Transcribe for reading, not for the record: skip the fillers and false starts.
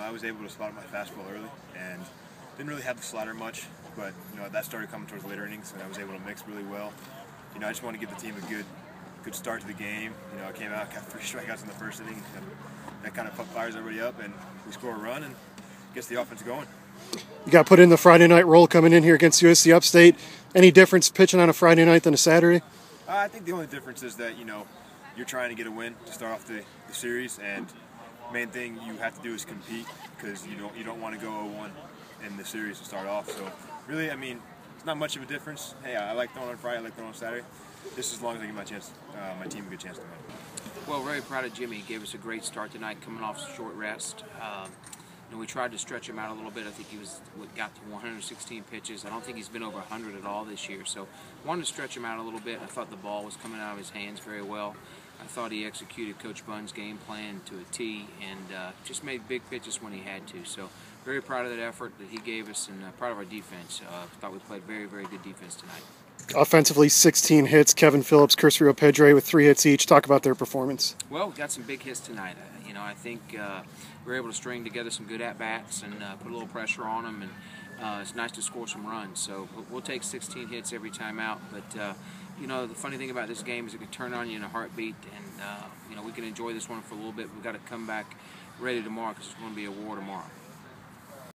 I was able to spot my fastball early and didn't really have the slider much, but that started coming towards later innings, and I was able to mix really well. I just want to give the team a good start to the game. I came out, got 3 strikeouts in the first inning, and that kind of fires everybody up, and we score a run and gets the offense going. You got put in the Friday night role coming in here against USC Upstate. Any difference pitching on a Friday night than a Saturday? I think the only difference is that you're trying to get a win to start off the series, and main thing you have to do is compete, because you don't want to go 0-1 in the series to start off. So really, it's not much of a difference. Hey, I like throwing on Friday, I like throwing on Saturday. Just as long as I give my team a good chance to win. Well, very proud of Jimmy. He gave us a great start tonight, coming off a short rest. We tried to stretch him out a little bit. I think he got to 116 pitches. I don't think he's been over 100 at all this year. So wanted to stretch him out a little bit. I thought the ball was coming out of his hands very well. I thought he executed Coach Bunn's game plan to a T, and just made big pitches when he had to. So very proud of that effort that he gave us, and proud of our defense. Thought we played very, very good defense tonight. Offensively, 16 hits. Kevin Phillips, Chris Rio Pedre with 3 hits each. Talk about their performance. Well, we got some big hits tonight. I think we were able to string together some good at-bats and put a little pressure on them, and it's nice to score some runs. So we'll take 16 hits every time out. But, the funny thing about this game is it can turn on you in a heartbeat, and, we can enjoy this one for a little bit. We've got to come back ready tomorrow, because it's going to be a war tomorrow.